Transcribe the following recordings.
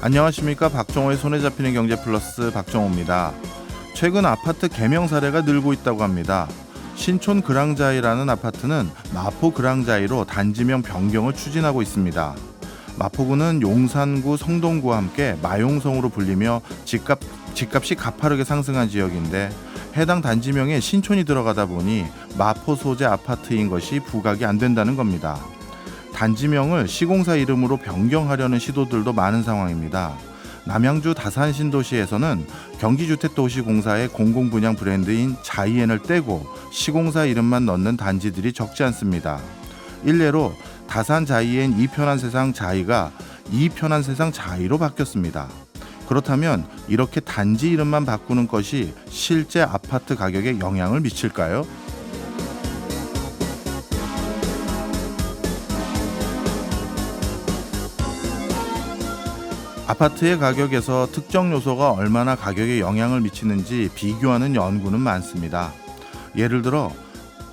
안녕하십니까. 박정호의 손에 잡히는 경제 플러스 박정호입니다. 최근 아파트 개명 사례가 늘고 있다고 합니다. 신촌 그랑자이라는 아파트는 마포 그랑자이로 단지명 변경을 추진하고 있습니다. 마포구는 용산구, 성동구와 함께 마용성으로 불리며 집값이 가파르게 상승한 지역인데 해당 단지명에 신촌이 들어가다 보니 마포 소재 아파트인 것이 부각이 안 된다는 겁니다. 단지명을 시공사 이름으로 변경하려는 시도들도 많은 상황입니다. 남양주 다산신도시에서는 경기주택도시공사의 공공분양 브랜드인 자이엔을 떼고 시공사 이름만 넣는 단지들이 적지 않습니다. 일례로 다산 자이엔 이편한 세상 자이가 이편한 세상 자이로 바뀌었습니다. 그렇다면 이렇게 단지 이름만 바꾸는 것이 실제 아파트 가격에 영향을 미칠까요? 아파트의 가격에서 특정 요소가 얼마나 가격에 영향을 미치는지 비교하는 연구는 많습니다. 예를 들어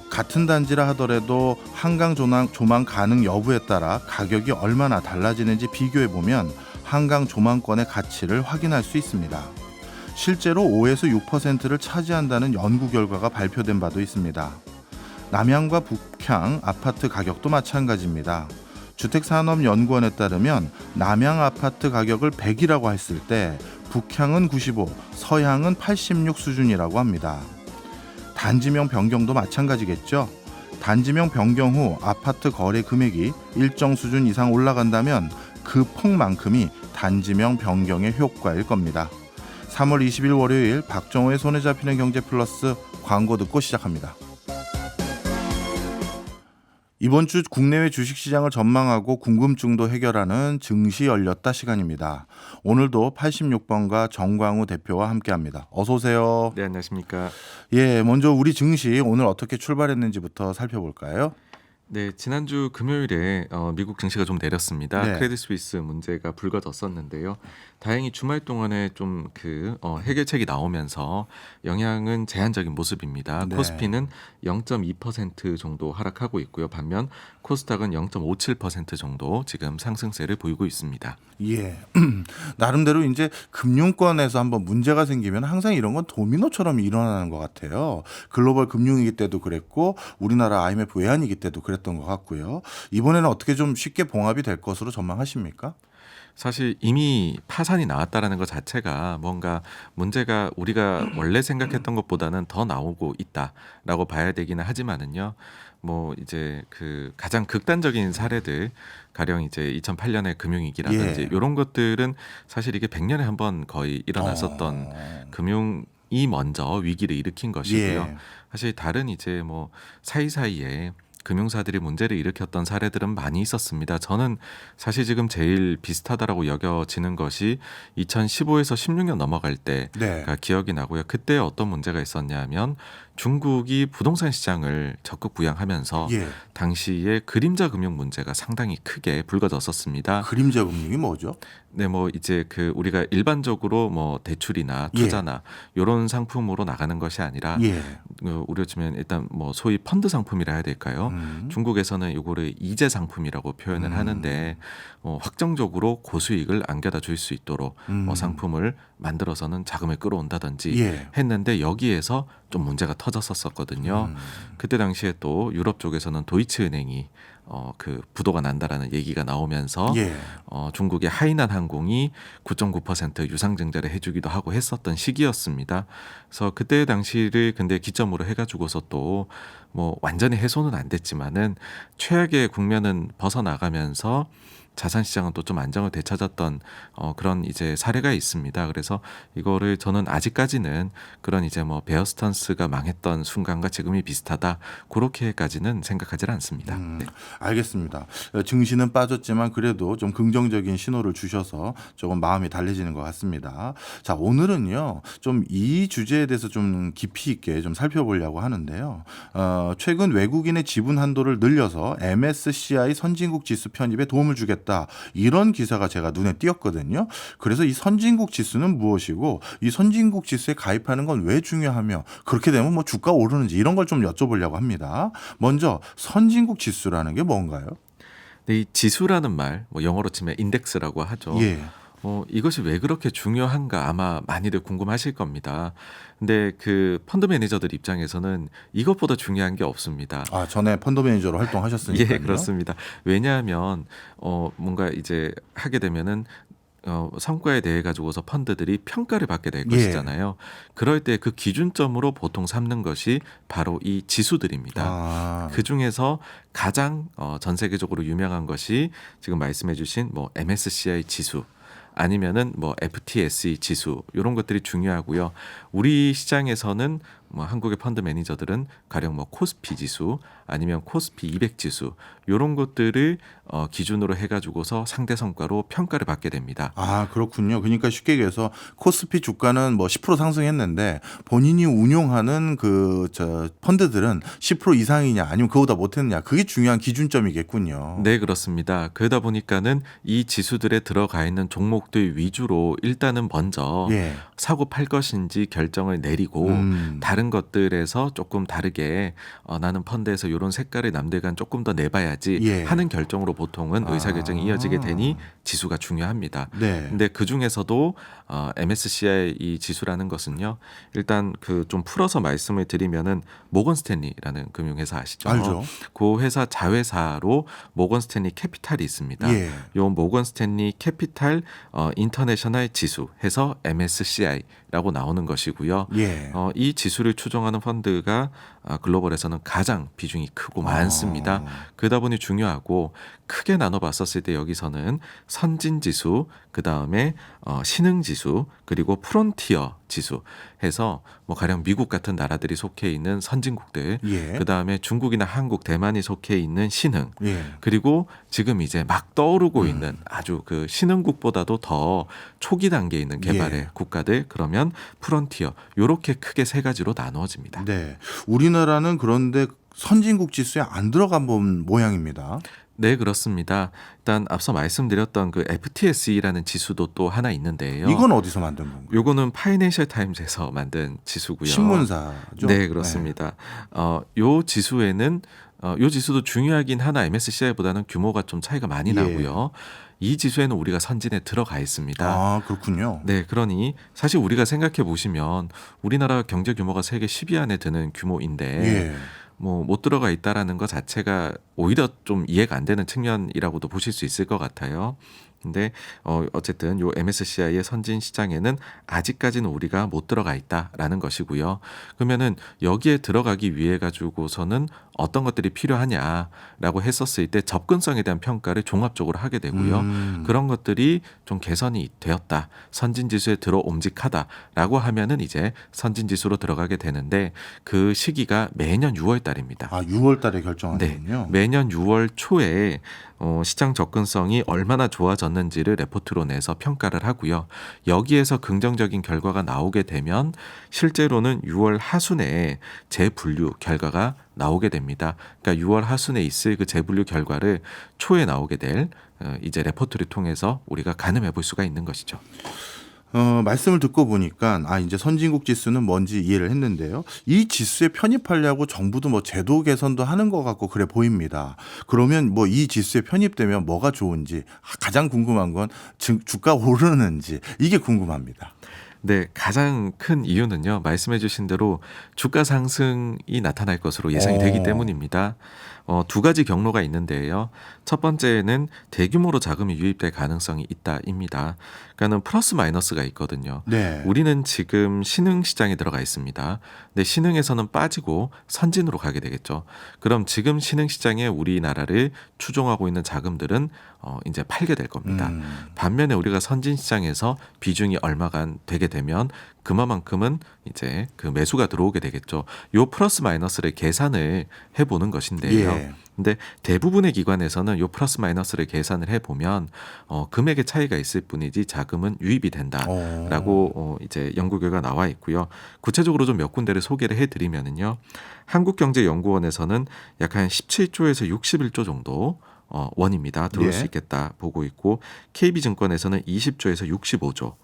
같은 단지라 하더라도 한강 조망 가능 여부에 따라 가격이 얼마나 달라지는지 비교해보면 한강 조망권의 가치를 확인할 수 있습니다. 실제로 5에서 6%를 차지한다는 연구 결과가 발표된 바도 있습니다. 남양과 북향 아파트 가격도 마찬가지입니다. 주택산업연구원에 따르면 남양 아파트 가격을 100이라고 했을 때 북향은 95, 서향은 86 수준이라고 합니다. 단지명 변경도 마찬가지겠죠. 단지명 변경 후 아파트 거래 금액이 일정 수준 이상 올라간다면 그 폭만큼이 단지명 변경의 효과일 겁니다. 3월 20일 월요일 박정호의 손에 잡히는 경제 플러스 광고 듣고 시작합니다. 이번 주 국내외 주식시장을 전망하고 궁금증도 해결하는 증시 열렸다 시간입니다. 오늘도 86번가 정광우 대표와 함께합니다. 어서 오세요. 네, 안녕하십니까. 예, 먼저 우리 증시 오늘 어떻게 출발했는지부터 살펴볼까요? 네, 지난주 금요일에 미국 증시가 좀 내렸습니다. 네. 크레딧 스위스 문제가 불거졌었는데요. 다행히 주말 동안에 좀 해결책이 나오면서 영향은 제한적인 모습입니다. 네. 코스피는 0.2% 정도 하락하고 있고요. 반면 코스닥은 0.57% 정도 지금 상승세를 보이고 있습니다. 예, 나름대로 이제 금융권에서 한번 문제가 생기면 항상 이런 건 도미노처럼 일어나는 것 같아요. 글로벌 금융위기 때도 그랬고 우리나라 IMF 외환위기 때도 그랬던 것 같고요. 이번에는 어떻게 좀 쉽게 봉합이 될 것으로 전망하십니까? 사실 이미 파산이 나왔다라는 것 자체가 뭔가 문제가 우리가 원래 생각했던 것보다는 더 나오고 있다라고 봐야 되기는 하지만은요. 뭐 이제 가장 극단적인 사례들 가령 이제 2008년의 금융위기라든지 예. 이런 것들은 사실 이게 100년에 한 번 거의 일어났었던 금융이 먼저 위기를 일으킨 것이고요. 예. 사실 다른 이제 뭐 사이사이에 금융사들이 문제를 일으켰던 사례들은 많이 있었습니다. 저는 사실 지금 제일 비슷하다라고 여겨지는 것이 2015에서 16년 넘어갈 때가 네. 기억이 나고요. 그때 어떤 문제가 있었냐면 중국이 부동산 시장을 적극 부양하면서 예. 당시에 그림자 금융 문제가 상당히 크게 불거졌었습니다. 그림자 금융이 뭐죠? 네, 뭐 이제 우리가 일반적으로 뭐 대출이나 투자나 이런 상품으로 나가는 것이 아니라 예. 우리가 치면 일단 뭐 소위 펀드 상품이라 해야 될까요? 중국에서는 이거를 이재 상품이라고 표현을 하는데 확정적으로 고수익을 안겨다 줄 수 있도록 상품을 만들어서는 자금을 끌어온다든지 예. 했는데 여기에서 좀 문제가 터졌었거든요. 그때 당시에 또 유럽 쪽에서는 도이치은행이 부도가 난다라는 얘기가 나오면서 예. 중국의 하이난 항공이 9.9% 유상증자를 해주기도 하고 했었던 시기였습니다. 그래서 그때 당시를 근데 기점으로 해가지고서 또 뭐 완전히 해소는 안 됐지만은 최악의 국면은 벗어나가면서 자산 시장은 또 좀 안정을 되찾았던 그런 이제 사례가 있습니다. 그래서 이거를 저는 아직까지는 그런 이제 뭐 베어 스턴스가 망했던 순간과 지금이 비슷하다 그렇게까지는 생각하지 않습니다. 네. 알겠습니다. 증시는 빠졌지만 그래도 좀 긍정적인 신호를 주셔서 조금 마음이 달래지는 것 같습니다. 자, 오늘은요, 좀 이 주제에 대해서 좀 깊이 있게 좀 살펴보려고 하는데요. 최근 외국인의 지분 한도를 늘려서 MSCI 선진국 지수 편입에 도움을 주겠다. 이런 기사가 제가 눈에 띄었거든요. 그래서 이 선진국 지수는 무엇이고 이 선진국 지수에 가입하는 건 왜 중요하며 그렇게 되면 뭐 주가 오르는지 이런 걸 좀 여쭤보려고 합니다. 먼저 선진국 지수라는 게 뭔가요? 네, 이 지수라는 말, 뭐 영어로 치면 인덱스라고 하죠. 예. 이것이 왜 그렇게 중요한가 아마 많이들 궁금하실 겁니다. 근데 그 펀드 매니저들 입장에서는 이것보다 중요한 게 없습니다. 아, 전에 펀드 매니저로 활동하셨으니까요. 예, 그렇습니다. 왜냐하면 뭔가 이제 하게 되면은 성과에 대해 가지고서 펀드들이 평가를 받게 될 예. 것이잖아요. 그럴 때 그 기준점으로 보통 삼는 것이 바로 이 지수들입니다. 아, 그 중에서 가장 전 세계적으로 유명한 것이 지금 말씀해주신 뭐 MSCI 지수 아니면은 뭐 FTSE 지수 이런 것들이 중요하고요. 우리 시장에서는 뭐 한국의 펀드 매니저들은 가령 뭐 코스피 지수 아니면 코스피 200 지수 이런 것들을 기준으로 해가지고서 상대 성과로 평가를 받게 됩니다. 아, 그렇군요. 그러니까 쉽게 얘기해서 코스피 주가는 뭐 10% 상승했는데 본인이 운용하는 펀드들은 10% 이상이냐 아니면 그보다 못했느냐 그게 중요한 기준점이겠군요. 네, 그렇습니다. 그러다 보니까는 이 지수들에 들어가 있는 종목들 위주로 일단은 먼저 예. 사고 팔 것인지 결정을 내리고 다른 것들에서 조금 다르게 나는 펀드에서 이런 색깔의 남들과는 조금 더 내봐야지 예. 하는 결정으로 보통은 의사결정이 이어지게 되니 지수가 중요합니다. 네. 근데 그 중에서도 MSCI 이 지수라는 것은요. 일단 그 좀 풀어서 말씀을 드리면은 모건 스탠리라는 금융회사 아시죠? 알죠. 그 회사 자회사로 모건 스탠리 캐피탈이 있습니다. 예. 요 모건 스탠리 캐피탈 인터내셔널 지수 해서 MSCI라고 나오는 것이고요. 예. 이 지수를 추종하는 펀드가 글로벌에서는 가장 비중이 크고 많습니다. 그러다 보니 중요하고 크게 나눠봤었을 때 여기서는 선진지수, 그 다음에 신흥지수, 그리고 프론티어 지수 해서 뭐 가령 미국 같은 나라들이 속해 있는 선진국들, 예. 그 다음에 중국이나 한국, 대만이 속해 있는 신흥, 예. 그리고 지금 이제 막 떠오르고 있는 아주 그 신흥국보다도 더 초기 단계에 있는 개발의 예. 국가들 그러면 프론티어 요렇게 크게 세 가지로 나누어집니다. 네. 우리나라는 그런데 선진국 지수에 안 들어간 모양입니다. 네, 그렇습니다. 일단 앞서 말씀드렸던 그 FTSE라는 지수도 또 하나 있는데요. 이건 어디서 만든 건가요? 요거는 파이낸셜 타임즈에서 만든 지수고요. 신문사죠. 네, 그렇습니다. 요 지수에는 요 지수도 중요하긴 하나 MSCI보다는 규모가 좀 차이가 많이 예. 나고요. 이 지수에는 우리가 선진에 들어가 있습니다. 아, 그렇군요. 네, 그러니 사실 우리가 생각해 보시면 우리나라 경제 규모가 세계 10위 안에 드는 규모인데 예. 뭐 못 들어가 있다라는 것 자체가 오히려 좀 이해가 안 되는 측면이라고도 보실 수 있을 것 같아요. 근데 어쨌든 요 MSCI의 선진 시장에는 아직까지는 우리가 못 들어가 있다라는 것이고요. 그러면은 여기에 들어가기 위해 가지고서는 어떤 것들이 필요하냐라고 했었을 때 접근성에 대한 평가를 종합적으로 하게 되고요. 그런 것들이 좀 개선이 되었다. 선진 지수에 들어옴직하다라고 하면은 이제 선진 지수로 들어가게 되는데 그 시기가 매년 6월 달입니다. 아, 6월 달에 네, 결정하는군요. 매년 6월 초에 시장 접근성이 얼마나 좋아졌는지를 레포트로 내서 평가를 하고요. 여기에서 긍정적인 결과가 나오게 되면 실제로는 6월 하순에 재분류 결과가 나오게 됩니다. 그러니까 6월 하순에 있을 그 재분류 결과를 초에 나오게 될 이제 레포트를 통해서 우리가 가늠해 볼 수가 있는 것이죠. 말씀을 듣고 보니까 이제 선진국 지수는 뭔지 이해를 했는데요. 이 지수에 편입하려고 정부도 뭐 제도 개선도 하는 것 같고 그래 보입니다. 그러면 뭐 이 지수에 편입되면 뭐가 좋은지 가장 궁금한 건 주가 오르는지 이게 궁금합니다. 네, 가장 큰 이유는요. 말씀해 주신 대로 주가 상승이 나타날 것으로 예상이 되기 때문입니다. 두 가지 경로가 있는데요. 첫 번째는 대규모로 자금이 유입될 가능성이 있다입니다. 그러니까는 플러스 마이너스가 있거든요. 네. 우리는 지금 신흥 시장에 들어가 있습니다. 근데 신흥에서는 빠지고 선진으로 가게 되겠죠. 그럼 지금 신흥 시장에 우리나라를 추종하고 있는 자금들은 이제 팔게 될 겁니다. 반면에 우리가 선진 시장에서 비중이 얼마가 되게 되면 그만큼은 이제 그 매수가 들어오게 되겠죠. 요 플러스 마이너스를 계산을 해보는 것인데요. 예. 근데 대부분의 기관에서는 요 플러스 마이너스를 계산을 해보면 금액의 차이가 있을 뿐이지 자금은 유입이 된다라고 이제 연구 결과 나와 있고요. 구체적으로 좀 몇 군데를 소개를 해드리면은요. 한국경제연구원에서는 약 한 17조에서 61조 정도 원입니다. 들어올 예. 수 있겠다 보고 있고 KB증권에서는 20조에서 65조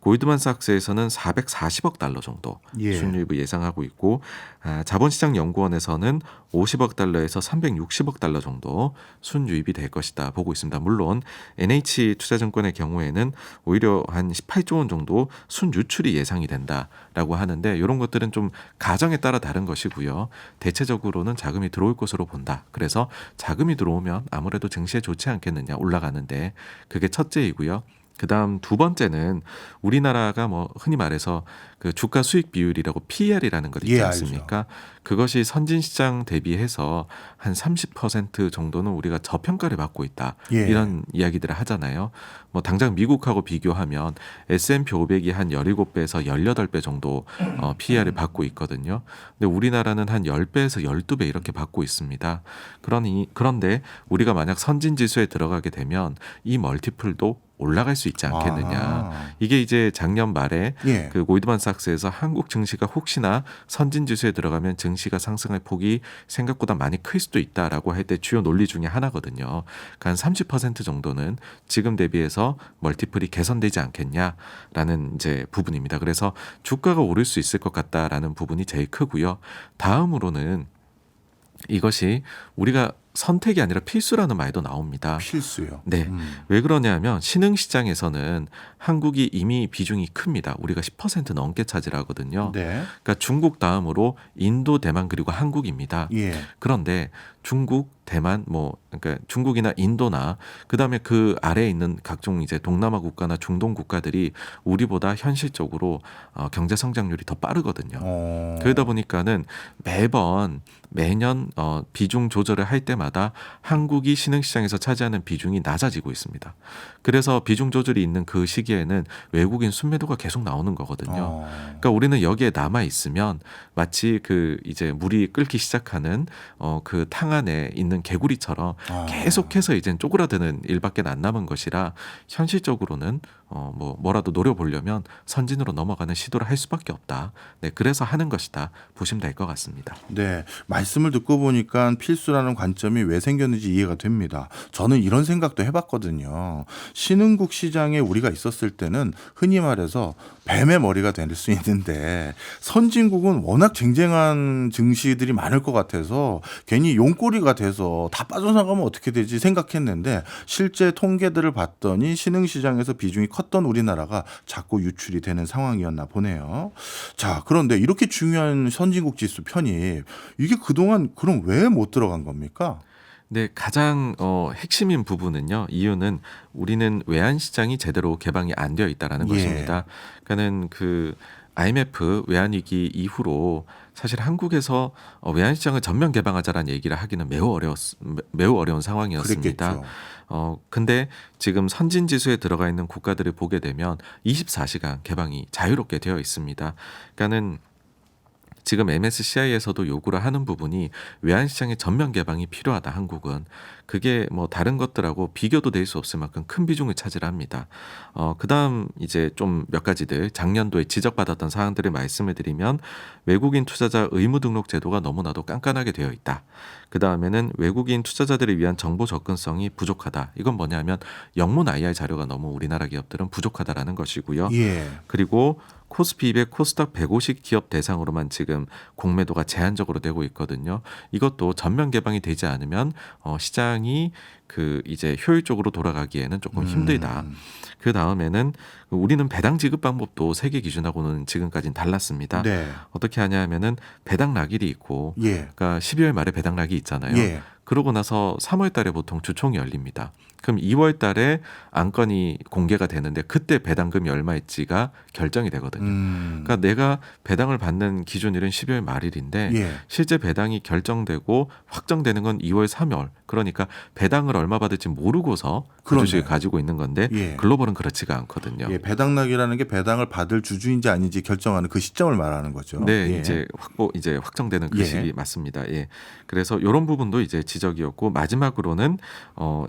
골드만삭스에서는 440억 달러 정도 예. 순유입을 예상하고 있고 자본시장연구원에서는 50억 달러에서 360억 달러 정도 순유입이 될 것이다 보고 있습니다. 물론 NH투자증권의 경우에는 오히려 한 18조 원 정도 순유출이 예상이 된다라고 하는데 이런 것들은 좀 가정에 따라 다른 것이고요. 대체적으로는 자금이 들어올 것으로 본다. 그래서 자금이 들어오면 아무래도 증시에 좋지 않겠느냐 올라가는데 그게 첫째이고요. 그다음 두 번째는 우리나라가 뭐 흔히 말해서 그 주가 수익 비율이라고 PER이라는 것 있지 예, 않습니까? 그것이 선진 시장 대비해서 한 30% 정도는 우리가 저평가를 받고 있다. 예. 이런 이야기들을 하잖아요. 뭐 당장 미국하고 비교하면 S&P 500이 한 17배에서 18배 정도 PER을 받고 있거든요. 근데 우리나라는 한 10배에서 12배 이렇게 받고 있습니다. 그런데 우리가 만약 선진 지수에 들어가게 되면 이 멀티플도 올라갈 수 있지 않겠느냐. 아. 이게 이제 작년 말에 예. 그 골드만삭스에서 한국 증시가 혹시나 선진 지수에 들어가면 증시가 상승할 폭이 생각보다 많이 클 수도 있다라고 할 때 주요 논리 중에 하나거든요. 그러니까 한 30% 정도는 지금 대비해서 멀티플이 개선되지 않겠냐라는 이제 부분입니다. 그래서 주가가 오를 수 있을 것 같다라는 부분이 제일 크고요. 다음으로는 이것이 우리가 선택이 아니라 필수라는 말도 나옵니다. 필수요. 네. 왜 그러냐면 신흥시장에서는 한국이 이미 비중이 큽니다. 우리가 10% 넘게 차지하거든요. 네. 그러니까 중국 다음으로 인도, 대만 그리고 한국입니다. 예. 그런데 중국, 대만 그러니까 중국이나 인도나 그다음에 그 아래에 있는 각종 이제 동남아 국가나 중동 국가들이 우리보다 현실적으로 경제 성장률이 더 빠르거든요. 그러다 보니까는 매년 비중 조절을 할 때마다 한국이 신흥시장에서 차지하는 비중이 낮아지고 있습니다. 그래서 비중 조절이 있는 그 시기에는 외국인 순매도가 계속 나오는 거거든요. 그러니까 우리는 여기에 남아 있으면 마치 그 이제 물이 끓기 시작하는 그 탕 안에 있는 개구리처럼 계속해서 이제 쪼그라드는 일밖에 안 남은 것이라 현실적으로는 뭐라도 노려보려면 선진으로 넘어가는 시도를 할 수밖에 없다. 네, 그래서 하는 것이다 보시면 될 것 같습니다. 네, 말씀을 듣고 보니까 필수라는 관점이 왜 생겼는지 이해가 됩니다. 저는 이런 생각도 해봤거든요. 신흥국 시장에 우리가 있었을 때는 흔히 말해서 뱀의 머리가 될 수 있는데 선진국은 워낙 쟁쟁한 증시들이 많을 것 같아서 괜히 용꼬리가 돼서 다 빠져나가면 어떻게 되지 생각했는데 실제 통계들을 봤더니 신흥시장에서 비중이 컸던 우리나라가 자꾸 유출이 되는 상황이었나 보네요. 자, 그런데 이렇게 중요한 선진국 지수 편입 이게 그동안 그럼 왜 못 들어간 겁니까? 네, 가장 핵심인 부분은요. 이유는 우리는 외환 시장이 제대로 개방이 안 되어 있다라는 예. 것입니다. 그러니까는 그 IMF 외환 위기 이후로 사실 한국에서 외환 시장을 전면 개방하자라는 얘기를 하기는 매우 어려운 상황이었습니다. 그랬겠죠. 근데 지금 선진 지수에 들어가 있는 국가들을 보게 되면 24시간 개방이 자유롭게 되어 있습니다. 그러니까는 지금 MSCI에서도 요구를 하는 부분이 외환시장의 전면 개방이 필요하다. 한국은 그게 뭐 다른 것들하고 비교도 될 수 없을 만큼 큰 비중을 차지합니다. 그다음 이제 좀 몇 가지들 작년도에 지적받았던 사항들을 말씀을 드리면 외국인 투자자 의무 등록 제도가 너무나도 깐깐하게 되어 있다. 그다음에는 외국인 투자자들을 위한 정보 접근성이 부족하다. 이건 뭐냐면 영문 IR 자료가 너무 우리나라 기업들은 부족하다라는 것이고요. 예. 그리고 코스피 200, 코스닥 150 기업 대상으로만 지금 공매도가 제한적으로 되고 있거든요. 이것도 전면 개방이 되지 않으면 시장이 그 이제 효율적으로 돌아가기에는 조금 힘들다. 그 다음에는 우리는 배당 지급 방법도 세계 기준하고는 지금까지는 달랐습니다. 네. 어떻게 하냐면은 배당 낙일이 있고, 예. 그러니까 12월 말에 배당 낙이 있잖아요. 예. 그러고 나서 3월 달에 보통 주총이 열립니다. 그럼 2월 달에 안건이 공개가 되는데 그때 배당금이 얼마일지가 결정이 되거든요. 그러니까 내가 배당을 받는 기준일은 12월 말일인데 예. 실제 배당이 결정되고 확정되는 건 2월 3월. 그러니까 배당을 얼마 받을지 모르고서 그 그러네요. 주식을 가지고 있는 건데 예. 글로벌은 그렇지가 않거든요. 예, 배당락이라는 게 배당을 받을 주주인지 아닌지 결정하는 그 시점을 말하는 거죠. 네, 예. 이제 확정되는 그 예. 시기 맞습니다. 예. 그래서 이런 부분도 이제 지적이었고 마지막으로는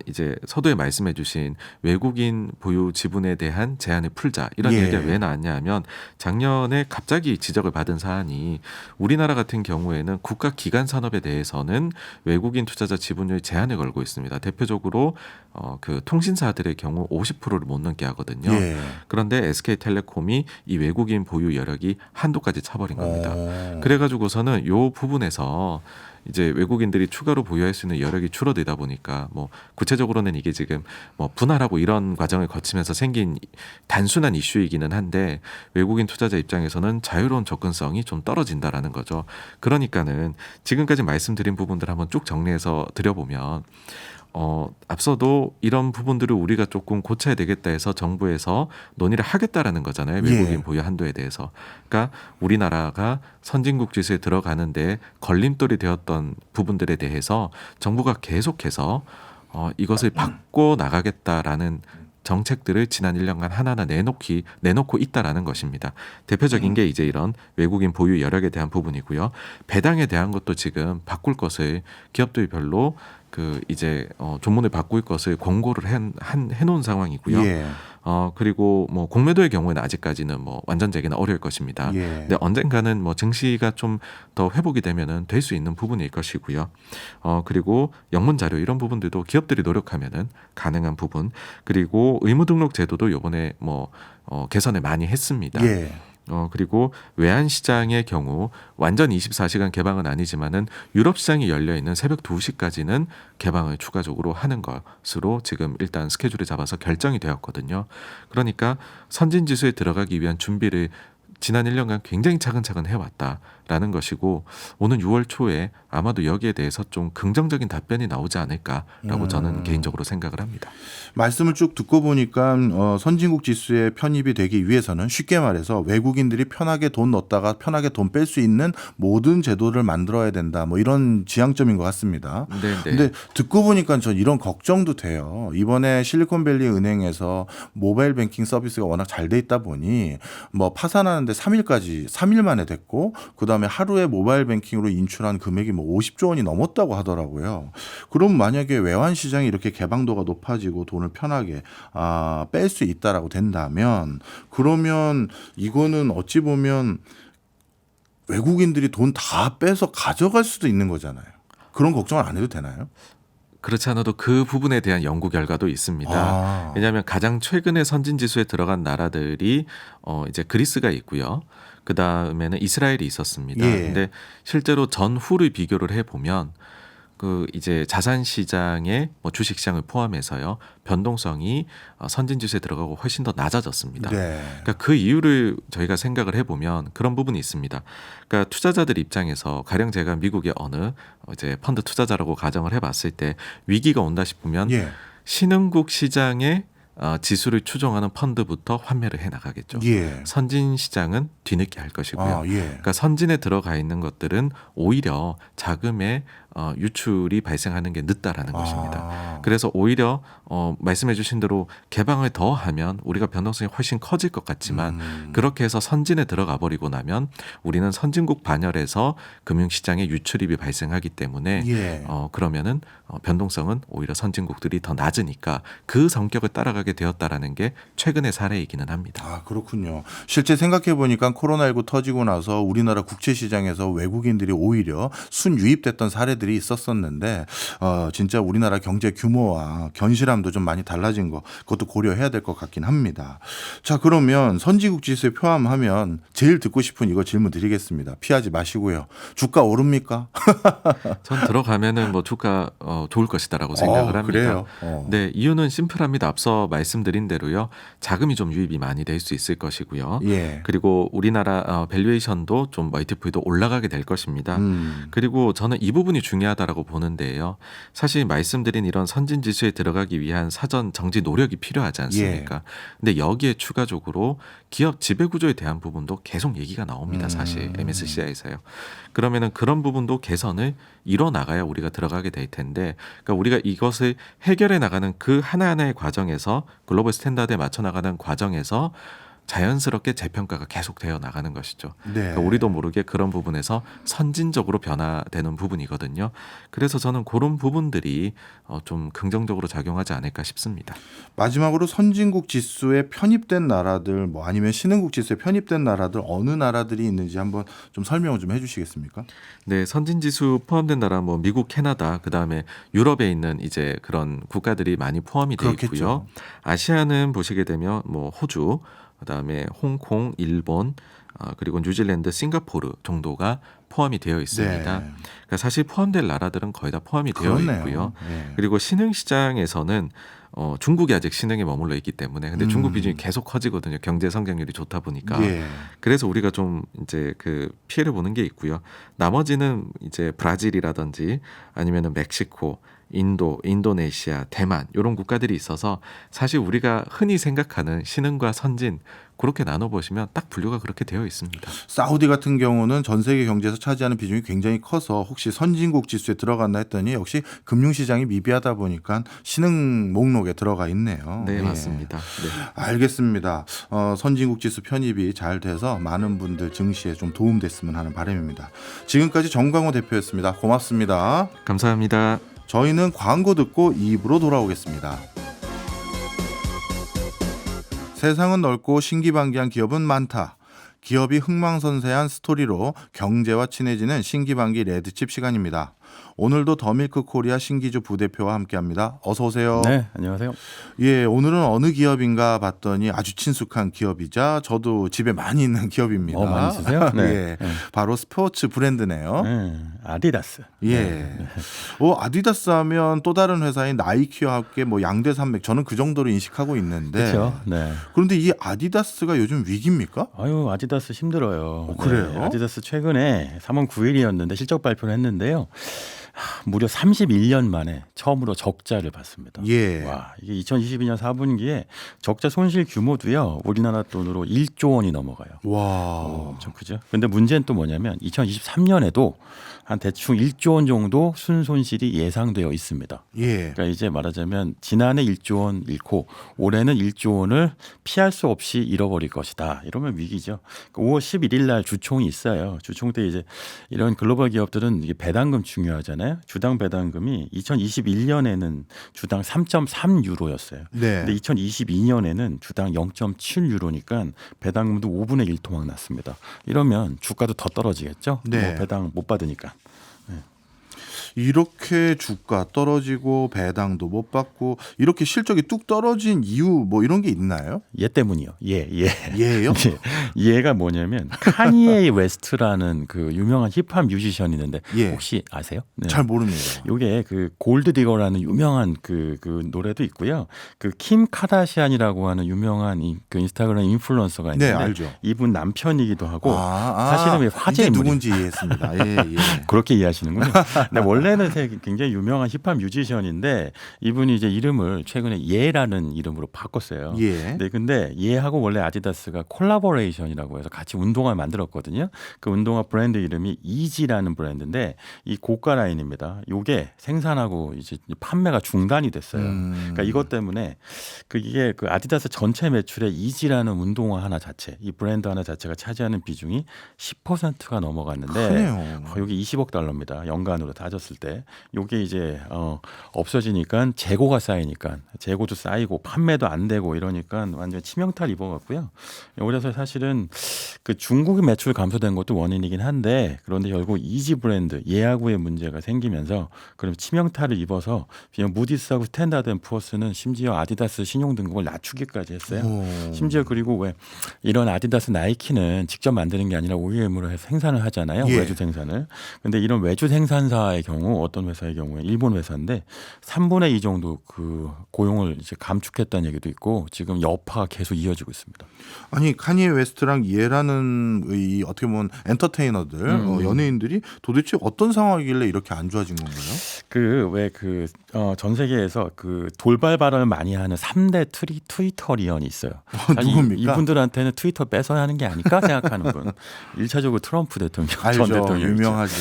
이제 서두에 말씀해주신 외국인 보유 지분에 대한 제한을 풀자 이런 예. 얘기가 왜 나왔냐면 작년에 갑자기 지적을 받은 사안이 우리나라 같은 경우에는 국가 기관 산업에 대해서는 외국인 투자자 지분율 제한을 걸고 있습니다. 대표적으로 그 통신사들의 경우 50%를 못 넘게 하거든요. 예. 그런데 SK텔레콤이 이 외국인 보유 여력이 한도까지 차버린 겁니다. 그래가지고서는 요 부분에서 이제 외국인들이 추가로 보유할 수 있는 여력이 줄어들다 보니까 뭐 구체적으로는 이게 지금 뭐 분할하고 이런 과정을 거치면서 생긴 단순한 이슈이기는 한데 외국인 투자자 입장에서는 자유로운 접근성이 좀 떨어진다라는 거죠. 그러니까는 지금까지 말씀드린 부분들 한번 쭉 정리해서 드려보면 앞서도 이런 부분들을 우리가 조금 고쳐야 되겠다 해서 정부에서 논의를 하겠다라는 거잖아요. 외국인 예. 보유 한도에 대해서. 그러니까 우리나라가 선진국 지수에 들어가는데 걸림돌이 되었던 부분들에 대해서 정부가 계속해서 이것을 바꿔 나가겠다라는 정책들을 지난 1년간 하나하나 내놓고 있다라는 것입니다. 대표적인 게 이제 이런 외국인 보유 여력에 대한 부분이고요. 배당에 대한 것도 지금 바꿀 것을 기업들별로 이제 조문을 바꿀 것을 권고를 해놓은 상황이고요. 예. 그리고 뭐 공매도의 경우에는 아직까지는 뭐 완전 재개는 어려울 것입니다. 예. 근데 언젠가는 뭐 증시가 좀 더 회복이 되면은 될 수 있는 부분일 것이고요. 그리고 영문 자료 이런 부분들도 기업들이 노력하면은 가능한 부분. 그리고 의무 등록 제도도 요번에 뭐 개선을 많이 했습니다. 예. 그리고 외환 시장의 경우 완전 24시간 개방은 아니지만은 유럽 시장이 열려 있는 새벽 2시까지는 개방을 추가적으로 하는 것으로 지금 일단 스케줄을 잡아서 결정이 되었거든요. 그러니까 선진 지수에 들어가기 위한 준비를 지난 1년간 굉장히 차근차근 해왔다라는 것이고 오는 6월 초에 아마도 여기에 대해서 좀 긍정적인 답변이 나오지 않을까라고 저는 개인적으로 생각을 합니다. 말씀을 쭉 듣고 보니까 선진국 지수에 편입이 되기 위해서는 쉽게 말해서 외국인들이 편하게 돈 넣었다가 편하게 돈 뺄 수 있는 모든 제도를 만들어야 된다. 뭐 이런 지향점인 것 같습니다. 네. 근데 듣고 보니까 전 이런 걱정도 돼요. 이번에 실리콘밸리 은행에서 모바일 뱅킹 서비스가 워낙 잘 돼 있다 보니 뭐 파산하는데 3일 만에 됐고 그다음에 하루에 모바일 뱅킹으로 인출한 금액이 뭐 50조 원이 넘었다고 하더라고요. 그럼 만약에 외환 시장이 이렇게 개방도가 높아지고 돈을 편하게 뺄 수 있다라고 된다면 그러면 이거는 어찌 보면 외국인들이 돈 다 빼서 가져갈 수도 있는 거잖아요. 그런 걱정을 안 해도 되나요? 그렇지 않아도 그 부분에 대한 연구 결과도 있습니다. 왜냐하면 가장 최근에 선진 지수에 들어간 나라들이 이제 그리스가 있고요. 그 다음에는 이스라엘이 있었습니다. 예. 근데 실제로 전후를 비교를 해보면 이제 자산 시장의 뭐 주식 시장을 포함해서요 변동성이 선진 지수에 들어가고 훨씬 더 낮아졌습니다. 네. 그러니까 그 이유를 저희가 생각을 해보면 그런 부분이 있습니다. 그러니까 투자자들 입장에서 가령 제가 미국의 어느 이제 펀드 투자자라고 가정을 해봤을 때 위기가 온다 싶으면 예. 신흥국 시장의 지수를 추종하는 펀드부터 환매를 해 나가겠죠. 예. 선진 시장은 뒤늦게 할 것이고요. 예. 그러니까 선진에 들어가 있는 것들은 오히려 자금의 유출이 발생하는 게 늦다라는 것입니다. 그래서 오히려 말씀해 주신 대로 개방을 더 하면 우리가 변동성이 훨씬 커질 것 같지만 그렇게 해서 선진에 들어가 버리고 나면 우리는 선진국 반열에서 금융시장에 유출입이 발생하기 때문에 예. 그러면은 변동성은 오히려 선진국들이 더 낮으니까 그 성격을 따라가게 되었다라는 게 최근의 사례이기는 합니다. 그렇군요. 실제 생각해 보니까 코로나19 터지고 나서 우리나라 국채 시장에서 외국인들이 오히려 순유입됐던 사례들이 있었었는데 진짜 우리나라 경제 규모와 견실함도 좀 많이 달라진 거 그것도 고려해야 될 것 같긴 합니다. 자, 그러면 선진국 지수에 포함하면 제일 듣고 싶은 이거 질문 드리겠습니다. 피하지 마시고요. 주가 오릅니까? 전 들어가면은 뭐 주가 좋을 것이다라고 생각을 합니다. 그래요? 네, 이유는 심플합니다. 앞서 말씀드린 대로요. 자금이 좀 유입이 많이 될 수 있을 것이고요. 예. 그리고 우리나라 밸류에이션도 좀 멀티플도 올라가게 될 것입니다. 그리고 저는 이 부분이 중요하다라고 보는데요. 사실 말씀드린 이런 선진 지수에 들어가기 위한 사전 정지 노력이 필요하지 않습니까? 근데 여기에 추가적으로 기업 지배 구조에 대한 부분도 계속 얘기가 나옵니다. 사실 MSCI에서요. 그러면은 그런 부분도 개선을 이뤄 나가야 우리가 들어가게 될 텐데, 그러니까 우리가 이것을 해결해 나가는 그 하나하나의 과정에서 글로벌 스탠다드에 맞춰 나가는 과정에서 자연스럽게 재평가가 계속되어 나가는 것이죠. 네. 그러니까 우리도 모르게 그런 부분에서 선진적으로 변화되는 부분이거든요. 그래서 저는 그런 부분들이 좀 긍정적으로 작용하지 않을까 싶습니다. 마지막으로 선진국 지수에 편입된 나라들 뭐 아니면 신흥국 지수에 편입된 나라들 어느 나라들이 있는지 한번 좀 설명을 좀 해주시겠습니까? 네, 선진지수 포함된 나라 뭐 미국, 캐나다, 그 다음에 유럽에 있는 이제 그런 국가들이 많이 포함이 되어 있고요. 그렇겠죠. 아시아는 보시게 되면 뭐 호주, 그 다음에 홍콩, 일본, 그리고 뉴질랜드, 싱가포르 정도가 포함이 되어 있습니다. 네. 그러니까 사실 포함될 나라들은 거의 다 포함이 되어 그렇네요. 있고요. 네. 그리고 신흥 시장에서는 중국이 아직 신흥에 머물러 있기 때문에 근데 중국 비중이 계속 커지거든요. 경제 성장률이 좋다 보니까. 예. 그래서 우리가 좀 이제 그 피해를 보는 게 있고요. 나머지는 이제 브라질이라든지 아니면은 멕시코, 인도, 인도네시아, 대만 이런 국가들이 있어서 사실 우리가 흔히 생각하는 신흥과 선진 그렇게 나눠 보시면 딱 분류가 그렇게 되어 있습니다. 사우디 같은 경우는 전 세계 경제에서 차지하는 비중이 굉장히 커서 혹시 선진국 지수에 들어갔나 했더니 역시 금융시장이 미비하다 보니까 신흥 목록에 들어가 있네요. 네, 예. 맞습니다. 네. 알겠습니다. 선진국 지수 편입이 잘 돼서 많은 분들 증시에 좀 도움됐으면 하는 바람입니다. 지금까지 정광호 대표였습니다. 고맙습니다. 감사합니다. 저희는 광고 듣고 2부로 돌아오겠습니다. 세상은 넓고 신기반기한 기업은 많다. 기업이 흥망선쇠한 스토리로 경제와 친해지는 신기반기 레드칩 시간입니다. 오늘도 더밀크 코리아 신기주 부대표와 함께합니다. 어서 오세요. 네, 안녕하세요. 예, 오늘은 어느 기업인가 봤더니 아주 친숙한 기업이자 저도 집에 많이 있는 기업입니다. 많이 쓰세요? 네. 예, 네. 바로 스포츠 브랜드네요. 네, 아디다스. 예. 네. 아디다스 하면 또 다른 회사인 나이키와 함께 뭐 양대 산맥 저는 그 정도로 인식하고 있는데. 그렇죠. 네. 그런데 이 아디다스가 요즘 위기입니까? 아유, 아디다스 힘들어요. 그래요? 네, 아디다스 최근에 3월 9일이었는데 실적 발표를 했는데요. 무려 31년 만에 처음으로 적자를 봤습니다. 예. 와, 이게 2022년 4분기에 적자 손실 규모도요. 우리나라 돈으로 1조 원이 넘어가요. 와. 엄청 크죠. 근데 문제는 또 뭐냐면 2023년에도 한 대충 1조 원 정도 순손실이 예상되어 있습니다. 예. 그러니까 이제 말하자면 지난해 1조 원 잃고 올해는 1조 원을 피할 수 없이 잃어버릴 것이다. 이러면 위기죠. 5월 11일 날 주총이 있어요. 주총 때 이제 이런 글로벌 기업들은 이게 배당금 중요하잖아요. 주당 배당금이 2021년에는 주당 3.3유로였어요. 네. 근데 2022년에는 주당 0.7유로니까 배당금도 5분의 1 토막 났습니다. 이러면 주가도 더 떨어지겠죠. 네. 뭐 배당 못 받으니까. 이렇게 주가 떨어지고 배당도 못 받고 이렇게 실적이 뚝 떨어진 이유 뭐 이런 게 있나요? 얘 때문이요. 예. 예요? 얘가 뭐냐면 카니에 웨스트라는 그 유명한 힙합 뮤지션이 있는데 예. 혹시 아세요? 네. 잘 모릅니다. 요게 그 골드 디거라는 유명한 그 노래도 있고요. 그 킴 카다시안이라고 하는 유명한 그 인스타그램 인플루언서가 네, 있는데 알죠. 이분 남편이기도 하고 아, 사실은 왜 화제 이제 인물이 누군지 이해했습니다. 예, 예. 그렇게 이해하시는군요. 근데 원래는 굉장히 유명한 힙합 뮤지션인데 이분이 이제 이름을 최근에 예라는 이름으로 바꿨어요. 예. 네, 근데 얘하고 원래 아디다스가 콜라보레이션이라고 해서 같이 운동화를 만들었거든요. 그 운동화 브랜드 이름이 이지라는 브랜드인데 이 고가 라인입니다. 요게 생산하고 이제 판매가 중단이 됐어요. 그러니까 이것 때문에 이게 그 아디다스 전체 매출의 이지라는 운동화 하나 자체, 이 브랜드 하나 자체가 차지하는 비중이 10%가 넘어갔는데 크네요. 여기 20억 달러입니다. 연간으로 따졌을 때. 요게 이제 없어지니까 재고가 쌓이니까 재고도 쌓이고 판매도 안 되고 이러니까 완전 치명타를 입어갔고요. 그래서 사실은 그 중국의 매출 감소된 것도 원인이긴 한데 그런데 결국 이지 브랜드 예하고의 문제가 생기면서 그럼 치명타를 입어서 그냥 무디스하고 스탠다드 앤 푸어스는 심지어 아디다스 신용 등급을 낮추기까지 했어요. 심지어 그리고 왜 이런 아디다스 나이키는 직접 만드는 게 아니라 OEM으로 해서 생산을 하잖아요. 예. 외주 생산을. 근데 이런 외주 생산사의 경우 어떤 회사의 경우에 일본 회사인데 3분의 2 정도 그 고용을 이제 감축했다는 얘기도 있고 지금 여파가 계속 이어지고 있습니다. 아니 카니에 웨스트랑 예라는 이 어떻게 보면 엔터테이너들 연예인들이 도대체 어떤 상황이길래 이렇게 안 좋아진 건가요? 전 세계에서 그 돌발 발언을 많이 하는 3대 트위터리언이 있어요. 누굽니까? 이분들한테는 트위터 뺏어야 하는 게 아닐까 생각하는 분. 1차적으로 트럼프 대통령, 알죠. 전 대통령. 유명하죠.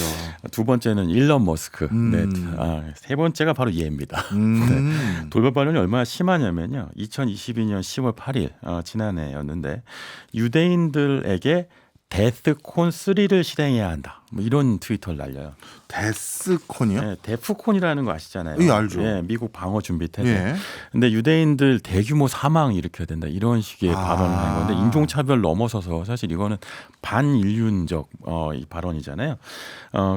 두 번째는 일론 머스크. 머스크. 음. 네. 세 번째가 바로 얘입니다. 음. 돌발 발언이 얼마나 심하냐면요. 2022년 10월 8일 지난해였는데 유대인들에게 데스콘 3를 실행해야 한다. 뭐 이런 트위터를 날려요. 데스콘이요? 네, 데프콘이라는 거 아시잖아요. 예, 알죠. 예, 미국 방어 준비 태세. 예. 근데 유대인들 대규모 사망 일으켜야 된다. 이런 식의 발언을 한 건데 인종차별 넘어서서 사실 이거는 반인륜적 이 발언이잖아요.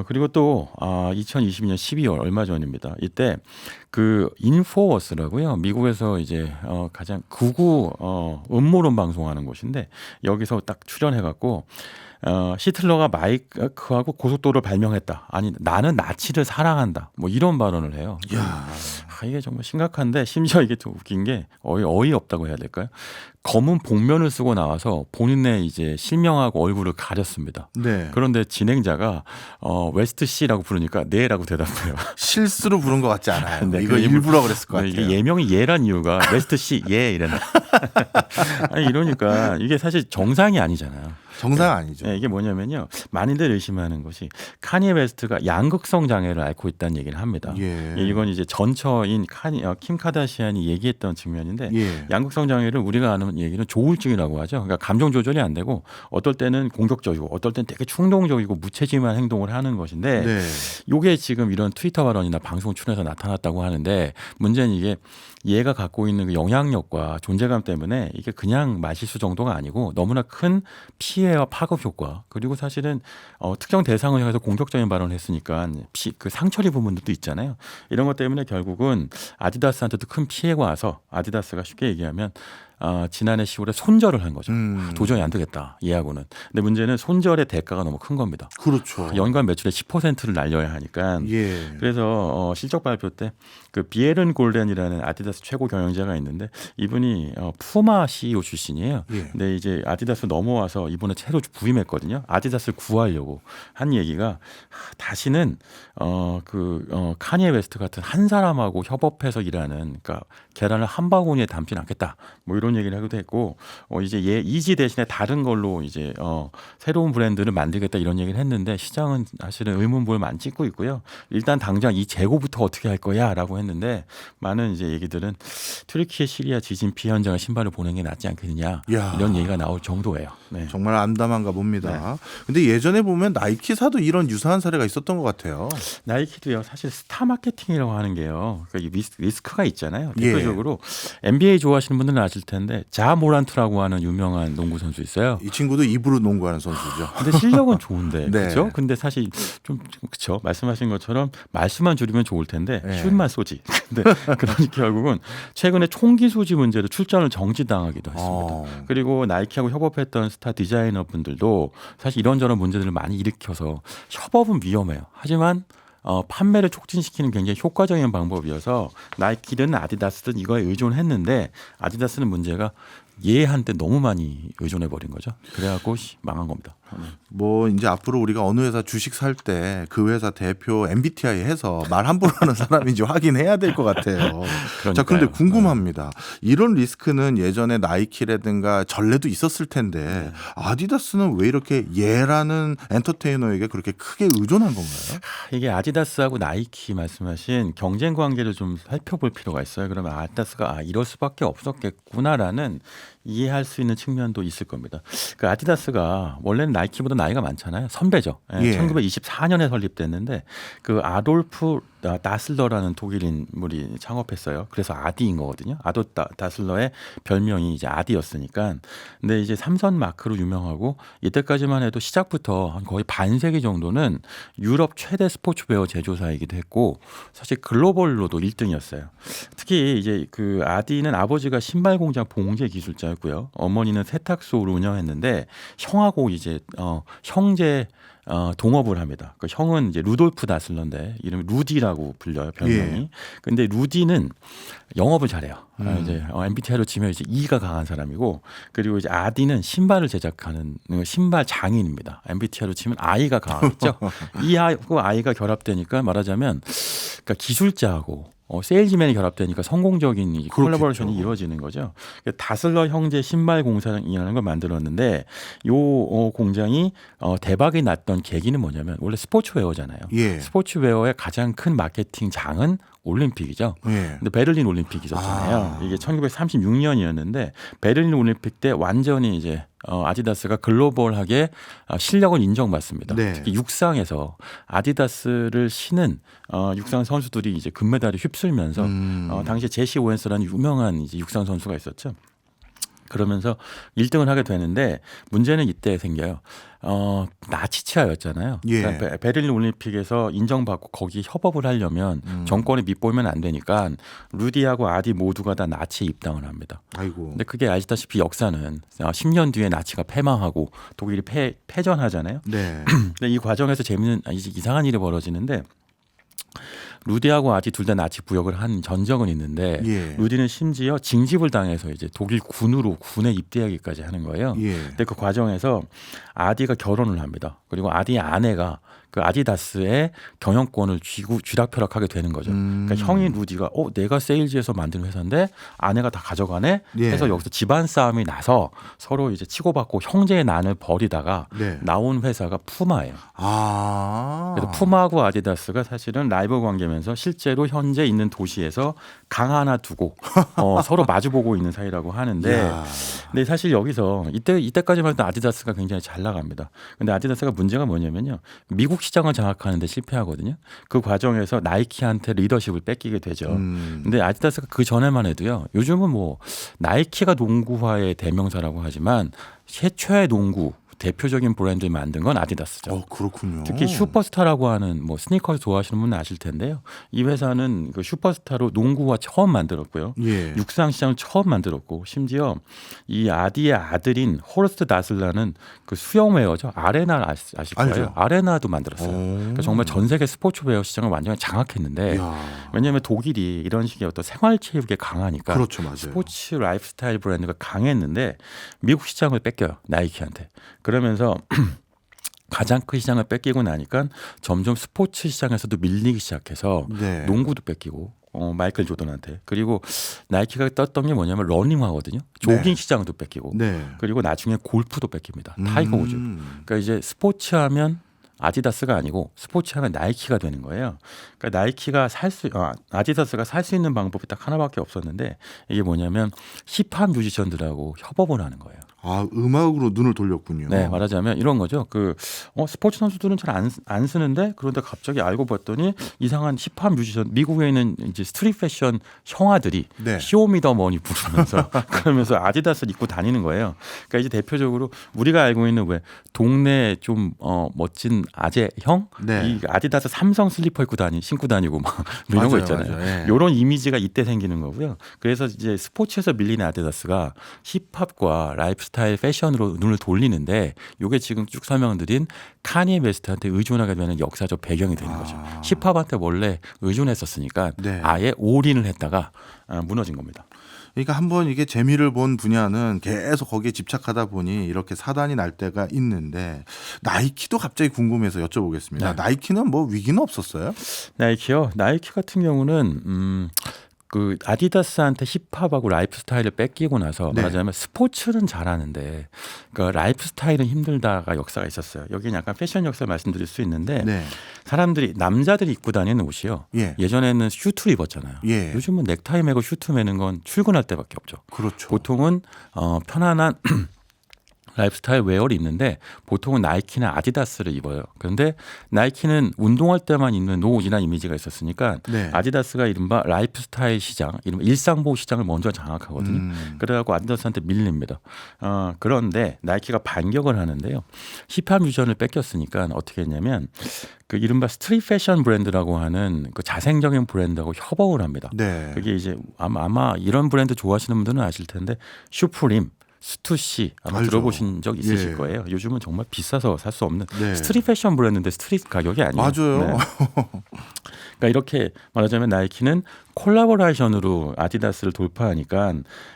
그리고 또 2022년 12월 얼마 전입니다. 이때 그 인포워스라고요. 미국에서 이제 가장 극우 음모론 방송하는 곳인데 여기서 딱 출연해갖고 히틀러가 마이크하고 고속도로를 발명했다. 아니 나는 나치를 사랑한다. 뭐 이런 발언을 해요. 야. 이게 정말 심각한데 심지어 이게 좀 웃긴 게 어이없다고 해야 될까요? 검은 복면을 쓰고 나와서 본인의 이제 실명하고 얼굴을 가렸습니다. 네. 그런데 진행자가 웨스트 C라고 부르니까 네라고 대답해요. 실수로 부른 것 같지 않아요. 네, 이거 그 일부러 그랬을 것 같아요. 이게 예명이 예란 이유가 웨스트 C 예 이랬나. 아니 이러니까 이게 사실 정상이 아니잖아요. 정상 아니죠. 네, 이게 뭐냐면요. 많이들 의심하는 것이 카니에 웨스트가 양극성 장애를 앓고 있다는 얘기를 합니다. 예. 이건 이제 전처인 킴 카다시안이 얘기했던 측면인데 예. 양극성 장애를 우리가 아는 얘기는 조울증이라고 하죠. 그러니까 감정 조절이 안 되고 어떨 때는 공격적이고 어떨 때는 되게 충동적이고 무책임한 행동을 하는 것인데 네. 이게 지금 이런 트위터 발언이나 방송 출연에서 나타났다고 하는데 문제는 이게 얘가 갖고 있는 그 영향력과 존재감 때문에 이게 그냥 말실수 정도가 아니고 너무나 큰 피해와 파급 효과 그리고 사실은 특정 대상을 향해서 공격적인 발언을 했으니까 그 상처 입은 부분들도 있잖아요. 이런 것 때문에 결국은 아디다스한테도 큰 피해가 와서 아디다스가 쉽게 얘기하면 지난해 10월에 손절을 한 거죠. 도저히 안 되겠다 얘하고는. 근데 문제는 손절의 대가가 너무 큰 겁니다. 그렇죠. 연간 매출의 10%를 날려야 하니까. 예. 그래서 실적 발표 때 그 비에른 골덴이라는 아디다스 최고 경영자가 있는데 이분이 푸마 CEO 출신이에요. 예. 근데 이제 아디다스 넘어와서 이번에 새로 부임했거든요. 아디다스를 구하려고 한 얘기가 다시는 카니에 웨스트 같은 한 사람하고 협업해서 일하는 그러니까 계란을 한 바구니에 담지는 않겠다. 뭐 이런 얘기를 하기도 했고 이제 이지 대신에 다른 걸로 이제 새로운 브랜드를 만들겠다 이런 얘기를 했는데 시장은 사실은 의문부를 많이 찍고 있고요. 일단 당장 이 재고부터 어떻게 할 거야라고 했는데 많은 이제 얘기들은 튀르키예 시리아 지진 피해 현장에 신발을 보내는 게 낫지 않겠느냐 야. 이런 얘기가 나올 정도예요. 네. 정말 암담한가 봅니다. 네. 근데 예전에 보면 나이키사도 이런 유사한 사례가 있었던 것 같아요. 나이키도요. 사실 스타 마케팅이라고 하는 게요. 그러니까 이 리스크가 있잖아요. 예. 대표적으로 NBA 좋아하시는 분들은 아실 텐데 자 모란트라고 하는 유명한 농구 선수 있어요. 이 친구도 입으로 농구하는 선수죠. 근데 실력은 좋은데 네. 그렇죠? 근데 사실 좀 그렇죠. 말씀하신 것처럼 말수만 줄이면 좋을 텐데 네. 슛만 쏘지. 근데 그러니까 결국은 최근에 총기 소지 문제로 출전을 정지당하기도 했습니다. 그리고 나이키하고 협업했던 스타 디자이너 분들도 사실 이런저런 문제들을 많이 일으켜서 협업은 위험해요. 하지만 판매를 촉진시키는 굉장히 효과적인 방법이어서 나이키든 아디다스든 이거에 의존했는데 아디다스는 문제가 얘한테 너무 많이 의존해 버린 거죠. 그래갖고 망한 겁니다. 뭐 이제 앞으로 우리가 어느 회사 주식 살 때 그 회사 대표 MBTI 해서 말 함부로 하는 사람인지 확인해야 될 것 같아요. 자, 그런데 궁금합니다. 이런 리스크는 예전에 나이키라든가 전례도 있었을 텐데 아디다스는 왜 이렇게 얘라는 엔터테이너에게 그렇게 크게 의존한 건가요? 이게 아디다스하고 나이키 말씀하신 경쟁 관계를 좀 살펴볼 필요가 있어요. 그러면 아디다스가 이럴 수밖에 없었겠구나라는 이해할 수 있는 측면도 있을 겁니다. 그 아디다스가 원래는 나이키보다 나이가 많잖아요. 선배죠. 예. 1924년에 설립됐는데 그 아돌프 다슬러라는 독일 인물이 창업했어요. 그래서 아디인 거거든요. 다슬러의 별명이 이제 아디였으니까. 근데 이제 삼선 마크로 유명하고 이때까지만 해도 시작부터 거의 반세기 정도는 유럽 최대 스포츠 베어 제조사이기도 했고 사실 글로벌로도 1등이었어요. 특히 이제 그 아디는 아버지가 신발 공장 봉제 기술자였고요. 어머니는 세탁소를 운영했는데 형하고 이제 형제 동업을 합니다. 그 형은 이제 루돌프 다슬러인데 이름이 루디라고 불려요, 별명이. 예. 근데 루디는 영업을 잘해요. 이제 MBTI로 치면 이제 E가 강한 사람이고, 그리고 이제 아디는 신발을 제작하는 신발 장인입니다. MBTI로 치면 I가 강하겠죠. E하고 I가 결합되니까 말하자면 그러니까 기술자하고 세일즈맨이 결합되니까 성공적인 이 그렇겠죠. 콜라보레이션이 이루어지는 거죠. 다슬러 형제 신발 공사이라는 걸 만들었는데 요 공장이 대박이 났던 계기는 뭐냐면 원래 스포츠웨어잖아요. 예. 스포츠웨어의 가장 큰 마케팅 장은 올림픽이죠. 예. 근데 베를린 올림픽이 있었잖아요. 이게 1936년이었는데 베를린 올림픽 때 완전히 이제 아디다스가 글로벌하게 실력을 인정받습니다. 네. 특히 육상에서 아디다스를 신은 육상 선수들이 이제 금메달을 휩쓸면서 당시에 제시 오웬스라는 유명한 이제 육상 선수가 있었죠. 그러면서 1등을 하게 되는데 문제는 이때 생겨요. 나치치하였잖아요. 예. 그러니까 베를린 올림픽에서 인정받고 거기 협업을 하려면 정권에 밑보이면 안 되니까 루디하고 아디 모두가 다 나치에 입당을 합니다. 아이고. 근데 그게 아시다시피 역사는 10년 뒤에 나치가 패망하고 독일이 패전하잖아요. 네. 근데 이 과정에서 재미있는 이상한 일이 벌어지는데 루디하고 아디 둘 다 나치 부역을 한 전적은 있는데 예. 루디는 심지어 징집을 당해서 이제 독일 군에 입대하기까지 하는 거예요. 예. 근데 그 과정에서 아디가 결혼을 합니다. 그리고 아디의 아내가 그 아디다스의 경영권을 쥐락펴락하게 되는 거죠. 그러니까 형이 루디가 내가 세일즈에서 만든 회사인데 아내가 다 가져가네 예. 해서 여기서 집안 싸움이 나서 서로 이제 치고받고 형제의 난을 벌이다가 네. 나온 회사가 푸마예요. 그래서 푸마하고 아디다스가 사실은 라이벌 관계면서 실제로 현재 있는 도시에서 강 하나 두고 서로 마주보고 있는 사이라고 하는데 야. 근데 사실 여기서 이때까지만 해도 아디다스가 굉장히 잘 나갑니다. 근데 아디다스가 문제가 뭐냐면요. 미국 시장을 장악하는 데 실패하거든요. 그 과정에서 나이키한테 리더십을 뺏기게 되죠. 근데 아디다스가 그 전에만 해도요. 요즘은 뭐 나이키가 농구화의 대명사라고 하지만 최초의 농구 대표적인 브랜드를 만든 건 아디다스죠. 그렇군요. 특히 슈퍼스타라고 하는 뭐 스니커즈 좋아하시는 분은 아실 텐데요. 이 회사는 그 슈퍼스타로 농구화 처음 만들었고요. 예. 육상 시장을 처음 만들었고 심지어 이 아디의 아들인 호르스트 다슬라는 그 수영웨어죠. 아레나 아실 거예요. 알죠. 아레나도 만들었어요. 그러니까 정말 전 세계 스포츠웨어 시장을 완전히 장악했는데 왜냐하면 독일이 이런 식의 어떤 생활체육에 강하니까 그렇죠, 맞아요. 스포츠 라이프스타일 브랜드가 강했는데 미국 시장을 뺏겨요. 나이키한테. 그러면서 가장 큰 시장을 뺏기고 나니까 점점 스포츠 시장에서도 밀리기 시작해서 네. 농구도 뺏기고 마이클 조던한테 그리고 나이키가 떴던 게 뭐냐면 러닝화거든요. 조깅 네. 시장도 뺏기고 네. 그리고 나중에 골프도 뺏깁니다. 타이거 우즈. 그러니까 이제 스포츠하면 아디다스가 아니고 스포츠하면 나이키가 되는 거예요. 그러니까 나이키가 아디다스가 살 수 있는 방법이 딱 하나밖에 없었는데 이게 뭐냐면 힙합 뮤지션들하고 협업을 하는 거예요. 음악으로 눈을 돌렸군요. 네, 말하자면 이런 거죠. 스포츠 선수들은 잘 안 쓰는데 그런데 갑자기 알고 봤더니 이상한 힙합 뮤지션 미국에 있는 이제 스트릿 패션 형아들이 네. 쇼미더머니 부르면서 그러면서 아디다스를 입고 다니는 거예요. 그러니까 이제 대표적으로 우리가 알고 있는 왜 동네 좀 멋진 아재 형, 네. 이 아디다스 삼성 슬리퍼 신고 다니고 막 이런 거 맞아요, 있잖아요. 맞아요. 예. 이런 이미지가 이때 생기는 거고요. 그래서 이제 스포츠에서 밀린 아디다스가 힙합과 라이프스타일 패션으로 눈을 돌리는데 이게 지금 쭉 설명드린 카니에 웨스트한테 의존하게 되는 역사적 배경이 되는 거죠. 힙합한테 원래 의존했었으니까 네. 아예 올인을 했다가 무너진 겁니다. 그러니까 한번 이게 재미를 본 분야는 계속 거기에 집착하다 보니 이렇게 사단이 날 때가 있는데 나이키도 갑자기 궁금해서 여쭤보겠습니다. 네. 나이키는 뭐 위기는 없었어요? 나이키요. 나이키 같은 경우는 그 아디다스한테 힙합하고 라이프스타일을 뺏기고 나서 네. 말하자면 스포츠는 잘하는데 그러니까 라이프스타일은 힘들다가 역사가 있었어요. 여기는 약간 패션 역사를 말씀드릴 수 있는데 네. 남자들이 입고 다니는 옷이요. 예. 예전에는 슈트를 입었잖아요. 예. 요즘은 넥타이 매고 슈트 매는 건 출근할 때밖에 없죠. 그렇죠. 보통은 편안한 라이프스타일 웨어를 입는데 보통은 나이키나 아디다스를 입어요. 그런데 나이키는 운동할 때만 입는 노진한 이미지가 있었으니까 네. 아디다스가 이른바 라이프스타일 시장, 이른바 일상보호 시장을 먼저 장악하거든요. 그래갖고 아디다스한테 밀립니다. 그런데 나이키가 반격을 하는데요. 힙합 뮤지션을 뺏겼으니까 어떻게 했냐면 그 이른바 스트릿 패션 브랜드라고 하는 그 자생적인 브랜드하고 협업을 합니다. 네. 그게 이제 아마 이런 브랜드 좋아하시는 분들은 아실 텐데 슈프림, 스투시 아마 알죠. 들어보신 적 있으실 예. 거예요. 요즘은 정말 비싸서 살 수 없는 네. 스트릿 패션 브랜드인데 스트릿 가격이 아니에요. 맞아요. 네. 그러니까 이렇게 말하자면 나이키는 콜라보레이션으로 아디다스를 돌파하니까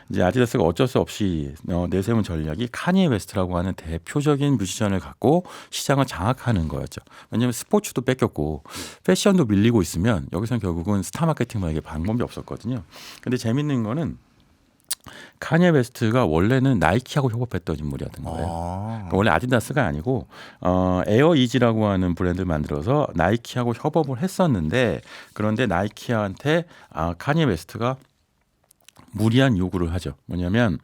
이제 아디다스가 어쩔 수 없이 내세운 전략이 카니에 웨스트라고 하는 대표적인 뮤지션을 갖고 시장을 장악하는 거였죠. 왜냐하면 스포츠도 뺏겼고 패션도 밀리고 있으면 여기서는 결국은 스타 마케팅만에게 방법이 없었거든요. 근데 재밌는 거는 카니에 웨스트가 원래는 나이키하고 협업했던 인물이었던 거예요. 그러니까 원래 아디다스가 아니고 에어 이지라고 하는 브랜드를 만들어서 나이키하고 협업을 했었는데 그런데 나이키한테 카니에 웨스트가 무리한 요구를 하죠. 뭐냐면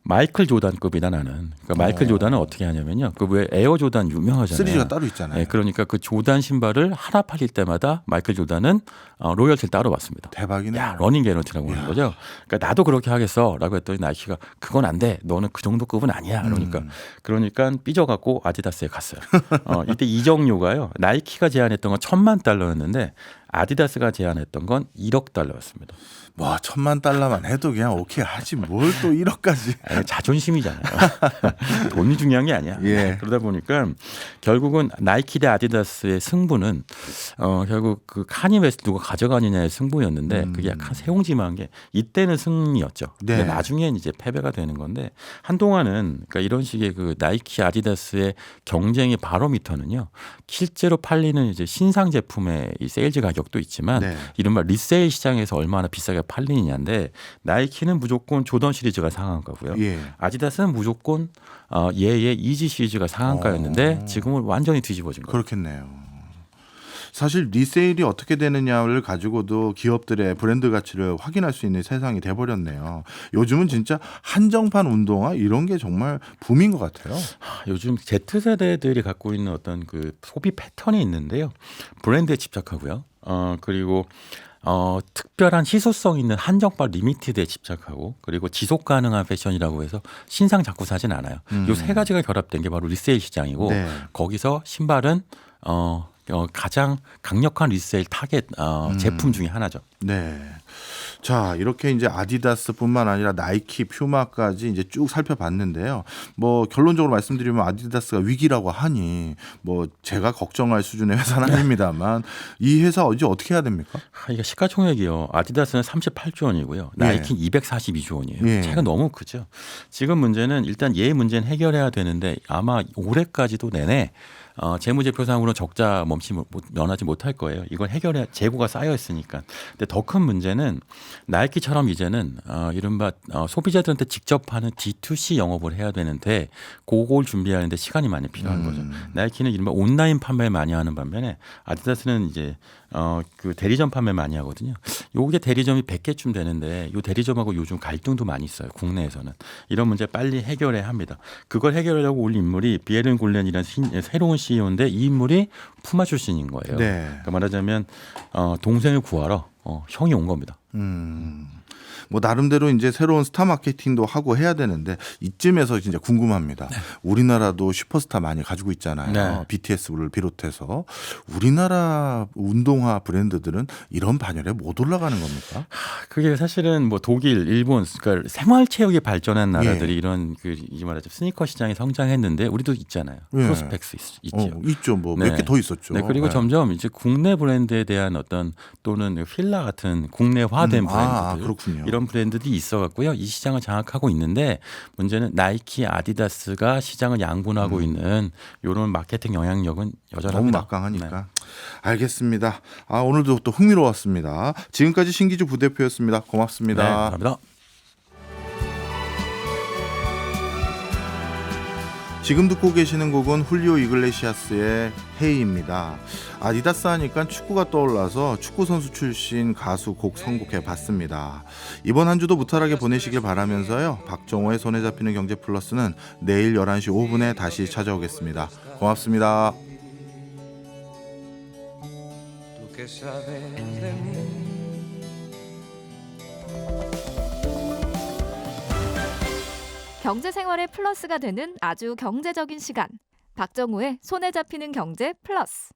마이클 조단급이다 나는. 그러니까 마이클 조단은 어떻게 하냐면요. 그 왜 에어 조단 유명하잖아요. 시리즈가 따로 있잖아요. 네, 그러니까 그 조단 신발을 하나 팔릴 때마다 마이클 조단은 로열티를 따로 받습니다. 대박이네요. 야, 러닝 개런티라고 하는 거죠. 그러니까 나도 그렇게 하겠어라고 했더니 나이키가 그건 안 돼. 너는 그 정도 급은 아니야. 그러니까 삐져갖고 아디다스에 갔어요. 이때 이정료가요. 나이키가 제안했던 건 $10,000,000였는데 아디다스가 제안했던 건 $1억. 뭐 $10,000,000만 해도 그냥 오케이 하지 뭘 또 1억까지. 자존심이잖아요. 돈이 중요한 게 아니야. 예. 그러다 보니까 결국은 나이키 대 아디다스의 승부는 결국 그 카니 웨스트 누가 가져가느냐의 승부였는데 그게 약간 세옹지마한 게 이때는 승리였죠. 네. 근데 나중엔 이제 패배가 되는 건데 한동안은 그러니까 이런 식의 그 나이키 아디다스의 경쟁의 바로미터는요. 실제로 팔리는 이제 신상 제품의 이 세일즈 가격도 있지만 네. 이른바 리세일 시장에서 얼마나 비싸게 팔리느냐인데 나이키는 무조건 조던 시리즈가 상한가고요. 예. 아디다스는 무조건 얘의 이지 시리즈가 상한가였는데 지금은 완전히 뒤집어진 거예요. 그렇겠네요. 사실 리세일이 어떻게 되느냐를 가지고도 기업들의 브랜드 가치를 확인할 수 있는 세상이 돼버렸네요. 요즘은 진짜 한정판 운동화 이런 게 정말 붐인 것 같아요. 요즘 Z세대들이 갖고 있는 어떤 그 소비 패턴이 있는데요. 브랜드에 집착하고요. 그리고 특별한 희소성 있는 한정판 리미티드에 집착하고 그리고 지속 가능한 패션이라고 해서 신상 자꾸 사진 않아요. 요 세 가지가 결합된 게 바로 리세일 시장이고 네. 거기서 신발은 가장 강력한 리세일 타겟 제품 중에 하나죠. 네. 자, 이렇게 이제 아디다스뿐만 아니라 나이키, 퓨마까지 이제 쭉 살펴봤는데요. 뭐 결론적으로 말씀드리면 아디다스가 위기라고 하니 뭐 제가 걱정할 수준의 회사는 아닙니다만 이 회사 이제 어떻게 해야 됩니까? 이게 시가총액이요. 아디다스는 38조 원이고요. 나이키는 242조 원이에요. 예. 차이가 너무 크죠. 지금 문제는 일단 얘 문제는 해결해야 되는데 아마 올해까지도 내내 재무제표상으로 적자 면하지 못할 거예요. 이걸 해결해 재고가 쌓여 있으니까. 근데 더 큰 문제는 나이키처럼 이제는 이른바 소비자들한테 직접 하는 D2C 영업을 해야 되는데 그걸 준비하는데 시간이 많이 필요한 거죠. 나이키는 이른바 온라인 판매를 많이 하는 반면에 아디다스는 이제 그 대리점 판매 많이 하거든요. 요게 대리점이 100개쯤 되는데 요 대리점하고 요즘 갈등도 많이 있어요. 국내에서는. 이런 문제 빨리 해결해야 합니다. 그걸 해결하려고 올 인물이 비에른 골렌이라는 새로운 CEO인데 이 인물이 푸마 출신인 거예요. 네. 그러니까 말하자면 동생을 구하러 형이 온 겁니다. 뭐 나름대로 이제 새로운 스타 마케팅도 하고 해야 되는데 이쯤에서 진짜 궁금합니다. 네. 우리나라도 슈퍼스타 많이 가지고 있잖아요. 네. BTS를 비롯해서 우리나라 운동화 브랜드들은 이런 반열에 못 올라가는 겁니까? 그게 사실은 뭐 독일, 일본, 그러니까 생활체육이 발전한 나라들이 이런 그 이 말하자면 스니커 시장이 성장했는데 우리도 있잖아요. 예. 크로스펙스 있죠. 있죠. 뭐 몇 네. 개 더 있었죠. 네, 그리고 네. 점점 이제 국내 브랜드에 대한 어떤 또는 필라 같은 국내화된 브랜드들 그렇군요. 이런 브랜드들이 있어갖고요. 이 시장을 장악하고 있는데 문제는 나이키, 아디다스가 시장을 양분하고 있는 이런 마케팅 영향력은 너무 여전합니다. 막강하니까. 네. 알겠습니다. 오늘도 또 흥미로웠습니다. 지금까지 신기주 부대표였습니다. 네, 고맙습니다. 감사합니다. 지금 듣고 계시는 곡은 훌리오 이글레시아스의 헤이입니다. 아디다스 하니까 축구가 떠올라서 축구 선수 출신 가수 곡 선곡해 봤습니다. 이번 한 주도 무탈하게 보내시길 바라면서요. 박정호의 손에 잡히는 경제 플러스는 내일 11시 5분에 다시 찾아오겠습니다. 고맙습니다. 경제 생활의 플러스가 되는 아주 경제적인 시간. 박정우의 손에 잡히는 경제 플러스.